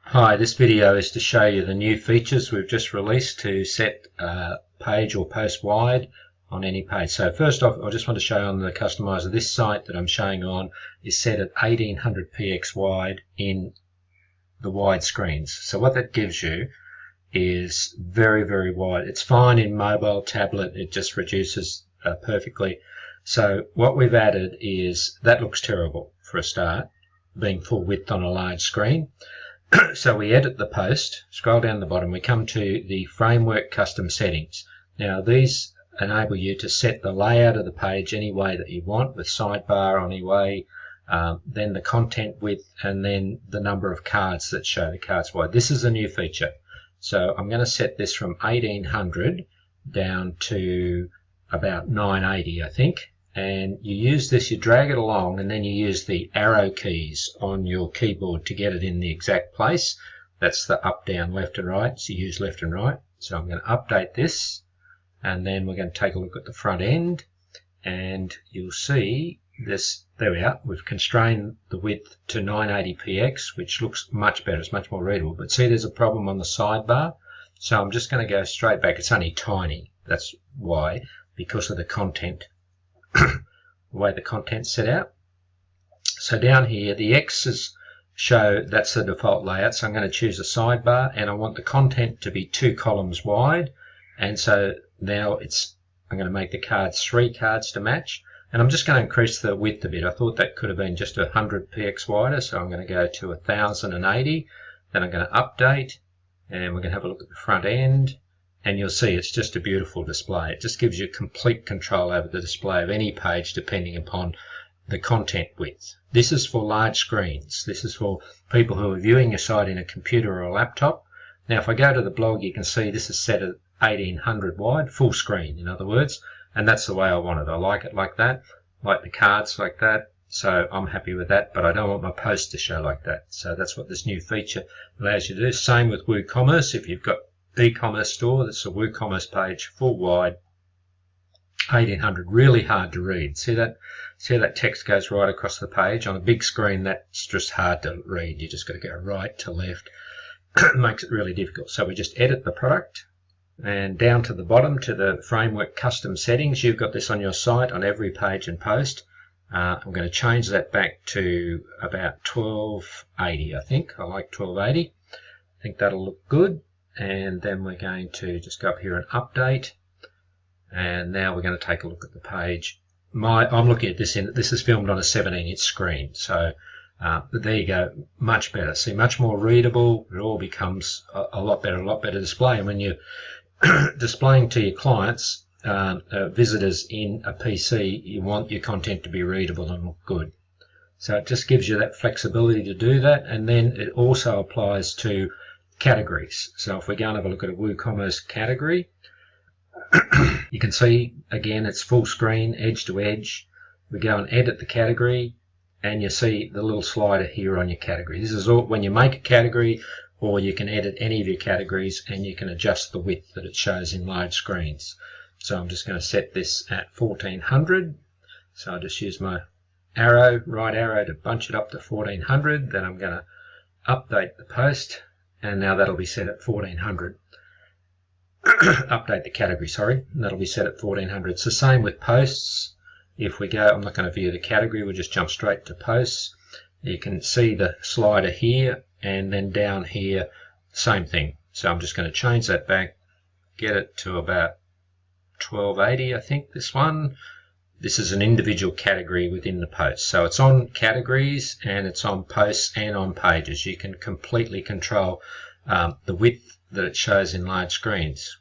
Hi, this video is to show you the new features we've just released to set page or post wide on any page. So first off, I just want to show on the customizer, this site that I'm showing on is set at 1800px wide in the wide screens. So what that gives you is very, very wide. It's fine in mobile, tablet, it just reduces perfectly. So what we've added is, that looks terrible for a start, being full width on a large screen. So we edit the post, scroll down the bottom, we come to the framework custom settings. Now these enable you to set the layout of the page any way that you want, with sidebar any way, then the content width, and then the number of cards that show the cards wide. This is a new feature. So I'm going to set this from 1800 down to about 980, I think. And you use this, you drag it along, and then you use the arrow keys on your keyboard to get it in the exact place. That's the up, down, left and right. So you use left and right. So I'm going to update this, and then we're going to take a look at the front end, and you'll see this. There we are. We've constrained the width to 980px, which looks much better. It's much more readable. But see, there's a problem on the sidebar. So I'm just going to go straight back. It's only tiny. That's why, because of the content. The way the content's set out. So down here, the X's show that's the default layout. So I'm going to choose a sidebar, and I want the content to be 2 columns wide. And so now I'm going to make the cards 3 cards to match. And I'm just going to increase the width a bit. I thought that could have been just 100px wider, so I'm going to go to 1080. Then I'm going to update, and we're going to have a look at the front end. And you'll see it's just a beautiful display. It just gives you complete control over the display of any page depending upon the content width. This is for large screens. This is for people who are viewing your site in a computer or a laptop. Now if I go to the blog, you can see this is set at 1800 wide, full screen in other words, and that's the way I want it. I like it like that, like the cards like that, so I'm happy with that, but I don't want my post to show like that. So that's what this new feature allows you to do. Same with WooCommerce. If you've got e-commerce store, that's a WooCommerce page, full wide, 1800, really hard to read. See that text goes right across the page. On a big screen, that's just hard to read. You just got to go right to left. It makes it really difficult. So we just edit the product, and down to the bottom to the framework custom settings. You've got this on your site on every page and post. I'm going to change that back to about 1280, I think. I like 1280. I think that'll look good. And then we're going to just go up here and update, and now we're going to take a look at the page. I'm looking at this this is filmed on a 17-inch screen, so there you go, much better. See, much more readable. It all becomes a lot better display. And when you're displaying to your clients, visitors in a PC, you want your content to be readable and look good. So it just gives you that flexibility to do that, and then it also applies to categories. So if we go and have a look at a WooCommerce category, you can see again it's full screen, edge to edge. We go and edit the category, and you see the little slider here on your category. This is all when you make a category, or you can edit any of your categories, and you can adjust the width that it shows in large screens. So I'm just going to set this at 1400. So I'll just use my right arrow to bunch it up to 1400. Then I'm going to update the post, and now that'll be set at 1400. Update the category, sorry, and that'll be set at 1400. So same with posts. If we go, I'm not going to view the category, we'll just jump straight to posts. You can see the slider here, and then down here, same thing. So I'm just going to change that back, get it to about 1280, I think, this one. This is an individual category within the post. So it's on categories, and it's on posts and on pages. You can completely control the width that it shows in large screens.